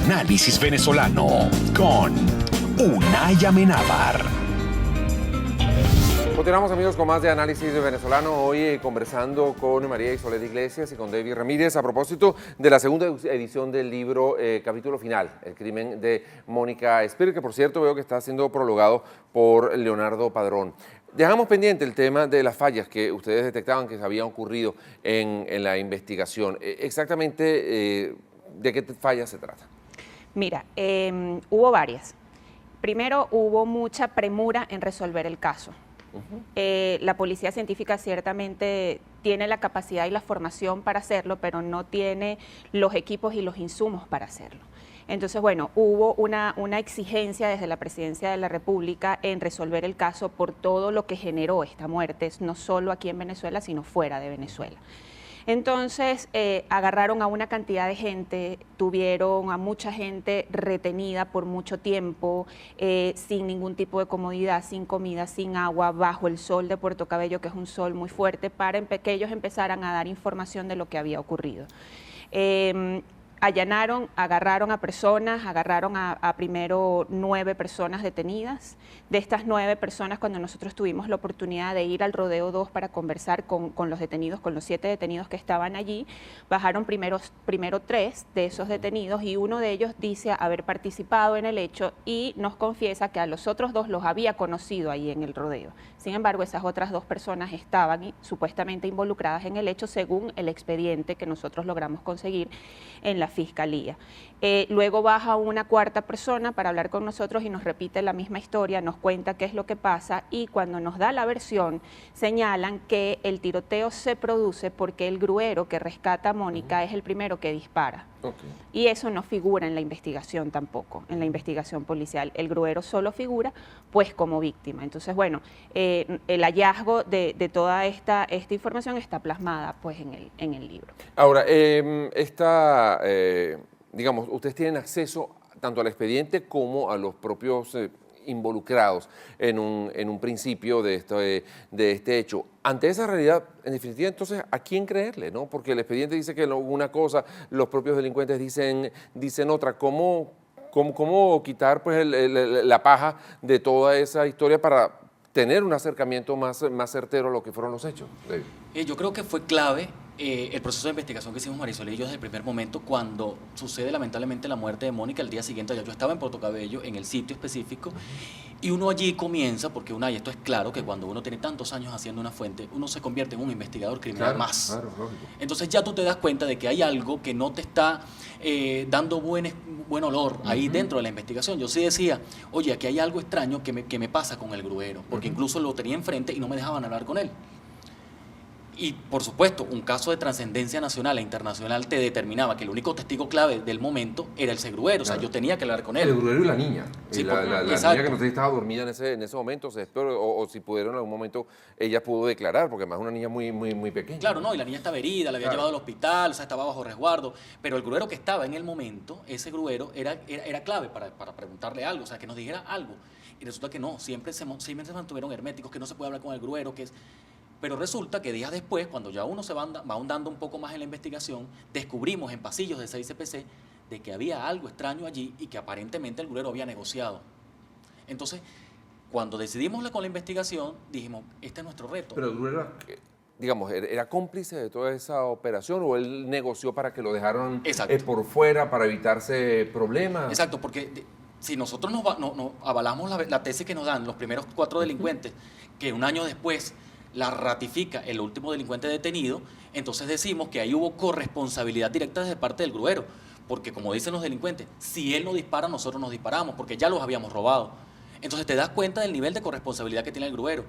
Análisis venezolano con Unay Amenábar. Continuamos, amigos, con más de Análisis Venezolano. Hoy conversando con María Isolet Iglesias y con David Ramírez a propósito de la segunda edición del libro Capítulo Final, el crimen de Mónica Espíritu, que por cierto veo que está siendo prologado por Leonardo Padrón. Dejamos pendiente el tema de las fallas que ustedes detectaban que habían ocurrido en la investigación. Exactamente, ¿de qué fallas se trata? Mira, hubo varias. Primero, hubo mucha premura en resolver el caso. La policía científica ciertamente tiene la capacidad y la formación para hacerlo, pero no tiene los equipos y los insumos para hacerlo. Entonces, bueno, hubo una exigencia desde la Presidencia de la República en resolver el caso por todo lo que generó esta muerte, no solo aquí en Venezuela, sino fuera de Venezuela. Entonces, agarraron a una cantidad de gente, tuvieron a mucha gente retenida por mucho tiempo, sin ningún tipo de comodidad, sin comida, sin agua, bajo el sol de Puerto Cabello, que es un sol muy fuerte, para que ellos empezaran a dar información de lo que había ocurrido. Allanaron, agarraron a personas, agarraron a primero 9 personas detenidas. De estas 9 personas, cuando nosotros tuvimos la oportunidad de ir al Rodeo 2 para conversar con los detenidos, con los 7 detenidos que estaban allí, bajaron primero 3 de esos detenidos y uno de ellos dice haber participado en el hecho y nos confiesa que a los otros 2 los había conocido ahí en el rodeo. Sin embargo, esas otras 2 personas estaban supuestamente involucradas en el hecho según el expediente que nosotros logramos conseguir en la Fiscalía. Luego baja una 4ª persona para hablar con nosotros y nos repite la misma historia, nos cuenta qué es lo que pasa y cuando nos da la versión señalan que el tiroteo se produce porque el gruero que rescata a Mónica es el primero que dispara. Y eso no figura en la investigación tampoco, en la investigación policial. El gruero solo figura pues como víctima. Entonces, bueno, el hallazgo de toda esta información está plasmada pues en el libro. Ahora, digamos, ustedes tienen acceso tanto al expediente como a los propios involucrados en un principio de este hecho. Ante esa realidad, en definitiva, entonces, ¿a quién creerle, no? Porque el expediente dice que una cosa, los propios delincuentes dicen otra. ¿Cómo quitar pues, la paja de toda esa historia para tener un acercamiento más certero a lo que fueron los hechos? Yo creo que fue clave el proceso de investigación que hicimos Marisol y yo desde el primer momento cuando sucede lamentablemente la muerte de Mónica. El día siguiente yo estaba en Puerto Cabello, en el sitio específico, y uno allí comienza, porque y esto es claro, que cuando uno tiene tantos años haciendo una fuente, uno se convierte en un investigador criminal más. Claro, lógico. Entonces ya tú te das cuenta de que hay algo que no te está dando buen olor ahí dentro de la investigación. Yo sí decía, oye, aquí hay algo extraño que me pasa con el gruero, porque incluso lo tenía enfrente y no me dejaban hablar con él. Y, por supuesto, un caso de trascendencia nacional e internacional te determinaba que el único testigo clave del momento era el segruero. O sea, yo tenía que hablar con él. El gruero y la niña. Sí, la niña que no sé si estaba dormida en ese momento, o si pudieron en algún momento, ella pudo declarar, porque además es una niña muy pequeña. Claro, no, y la niña estaba herida, la había llevado al hospital, o sea, estaba bajo resguardo. Pero el gruero que estaba en el momento, ese gruero, era clave para preguntarle algo, o sea, que nos dijera algo. Y resulta que no, siempre se mantuvieron herméticos, que no se puede hablar con el gruero, que es... Pero resulta que días después, cuando ya uno se va ahondando un poco más en la investigación, descubrimos en pasillos de 6CPC de que había algo extraño allí y que aparentemente el gruero había negociado. Entonces, cuando decidimos con la investigación, dijimos, este es nuestro reto. Pero el gruero, digamos, ¿era cómplice de toda esa operación o él negoció para que lo dejaran por fuera para evitarse problemas? Exacto, porque... Si nosotros nos avalamos la tesis que nos dan los primeros 4 delincuentes, que un año después la ratifica el último delincuente detenido, entonces decimos que ahí hubo corresponsabilidad directa desde parte del gruero, porque como dicen los delincuentes, si él no dispara, nosotros nos disparamos, porque ya los habíamos robado. Entonces te das cuenta del nivel de corresponsabilidad que tiene el gruero,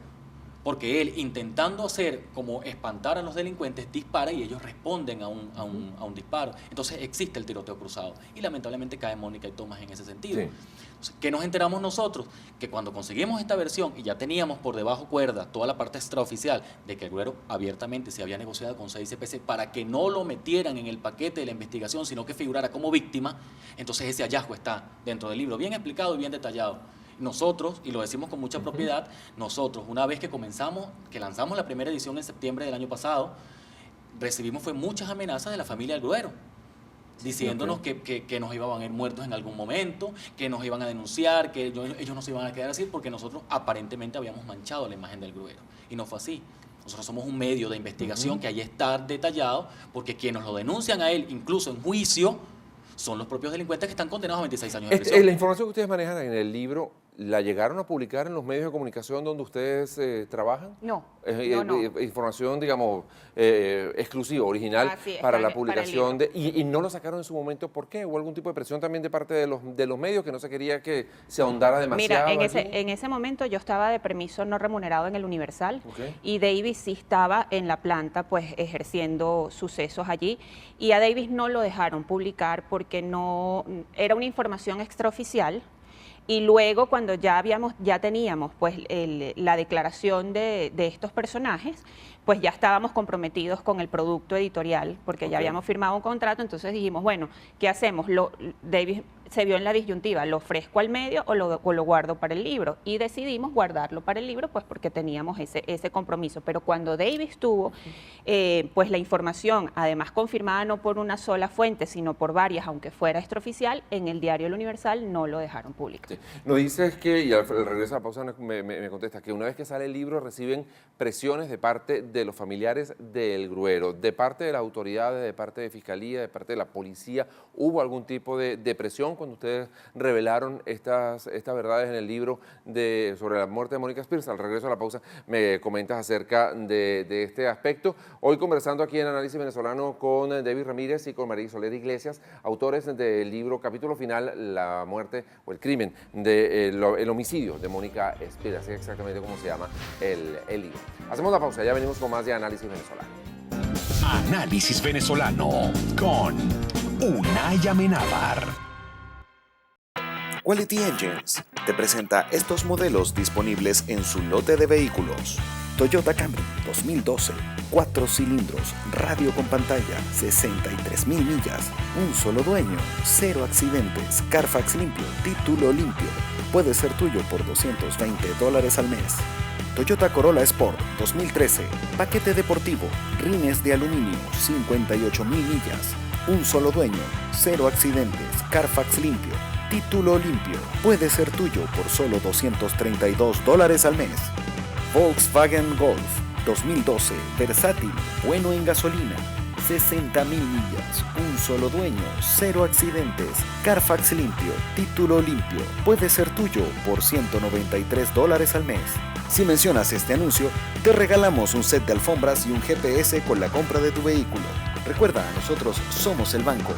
porque él, intentando hacer como espantar a los delincuentes, dispara y ellos responden a un disparo. Entonces existe el tiroteo cruzado y lamentablemente cae Mónica y Tomás en ese sentido. Sí. Entonces, ¿qué nos enteramos nosotros? Que cuando conseguimos esta versión y ya teníamos por debajo cuerda toda la parte extraoficial de que el gruero abiertamente se había negociado con 6CPC para que no lo metieran en el paquete de la investigación, sino que figurara como víctima, entonces ese hallazgo está dentro del libro, bien explicado y bien detallado. Nosotros, y lo decimos con mucha propiedad, nosotros, una vez que lanzamos la primera edición en septiembre del año pasado, recibimos muchas amenazas de la familia del gruero. diciéndonos que nos iban a ir muertos en algún momento, que nos iban a denunciar, que ellos no se iban a quedar así, porque nosotros aparentemente habíamos manchado la imagen del gruero. Y no fue así. Nosotros somos un medio de investigación que ahí está detallado, porque quienes lo denuncian a él, incluso en juicio, son los propios delincuentes que están condenados a 26 años de prisión. La información que ustedes manejan en el libro, ¿la llegaron a publicar en los medios de comunicación donde ustedes trabajan? No, no. Información, digamos, exclusiva, original para la publicación. Y no lo sacaron en su momento, ¿por qué? ¿Hubo algún tipo de presión también de parte de los medios que no se quería que se ahondara demasiado? Mira, en ese momento yo estaba de permiso no remunerado en el Universal y Davis sí estaba en la planta pues ejerciendo sucesos allí, y a Davis no lo dejaron publicar porque no era una información extraoficial. Y luego cuando ya teníamos pues la declaración de estos personajes, pues ya estábamos comprometidos con el producto editorial, porque ya habíamos firmado un contrato. Entonces dijimos, bueno, ¿qué hacemos? Davis se vio en la disyuntiva, ¿lo ofrezco al medio o lo guardo para el libro? Y decidimos guardarlo para el libro, pues porque teníamos ese compromiso. Pero cuando Davis tuvo pues la información, además confirmada no por una sola fuente, sino por varias, aunque fuera extraoficial, en el diario El Universal no lo dejaron publicar. Sí. Nos dices que, y al regreso a la pausa me contesta, que una vez que sale el libro reciben presiones de parte de los familiares del gruero, de parte de las autoridades, de parte de Fiscalía, de parte de la policía. ¿Hubo algún tipo de presión cuando ustedes revelaron estas verdades en el libro sobre la muerte de Mónica Spears? Al regreso a la pausa me comentas acerca de este aspecto. Hoy conversando aquí en Análisis Venezolano con David Ramírez y con María Soler Iglesias, autores del libro Capítulo Final, la muerte o el crimen el homicidio de Mónica Spears, así exactamente como se llama el libro. Hacemos la pausa, ya venimos con más de Análisis Venezolano. Análisis Venezolano con Unay Amenábar. Quality Engines te presenta estos modelos disponibles en su lote de vehículos. Toyota Camry 2012, 4 cilindros, radio con pantalla, 63,000 millas, un solo dueño, 0 accidentes, Carfax limpio, título limpio. Puede ser tuyo por $220 al mes. Toyota Corolla Sport 2013, paquete deportivo, rines de aluminio, 58,000 millas, un solo dueño, 0 accidentes, Carfax limpio, título limpio. Puede ser tuyo por solo $232 al mes. Volkswagen Golf 2012, versátil, bueno en gasolina, 60,000 millas, un solo dueño, 0 accidentes, Carfax limpio, título limpio. Puede ser tuyo por $193 al mes. Si mencionas este anuncio, te regalamos un set de alfombras y un GPS con la compra de tu vehículo. Recuerda, nosotros somos el banco.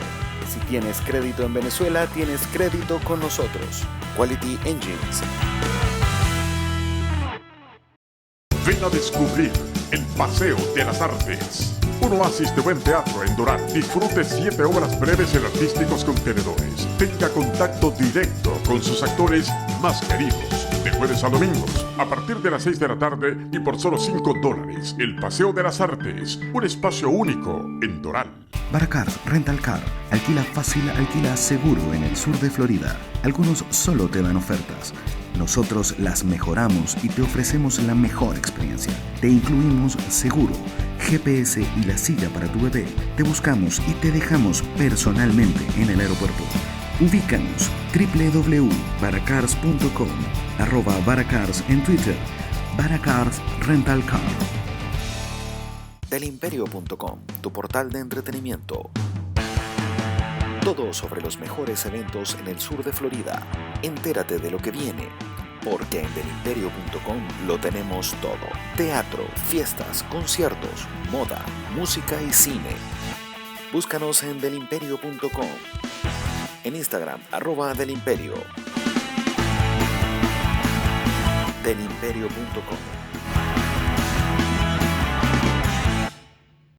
Si tienes crédito en Venezuela, tienes crédito con nosotros. Quality Engines. Ven a descubrir el Paseo de las Artes. Un oasis de buen teatro en Doral. Disfrute 7 obras breves en artísticos contenedores. Tenga contacto directo con sus actores más queridos. De jueves a domingos, a partir de las 6 de la tarde y por solo $5. El Paseo de las Artes, un espacio único en Doral. Baracars Rental Car. Alquila fácil, alquila seguro en el sur de Florida. Algunos solo te dan ofertas. Nosotros las mejoramos y te ofrecemos la mejor experiencia. Te incluimos seguro, GPS y la silla para tu bebé. Te buscamos y te dejamos personalmente en el aeropuerto. Ubícanos www.baracars.com, @Baracars en Twitter, Baracars Rental Car. Delimperio.com, tu portal de entretenimiento. Todo sobre los mejores eventos en el sur de Florida. Entérate de lo que viene, porque en delimperio.com lo tenemos todo. Teatro, fiestas, conciertos, moda, música y cine. Búscanos en delimperio.com. En Instagram, @delimperio. Delimperio.com.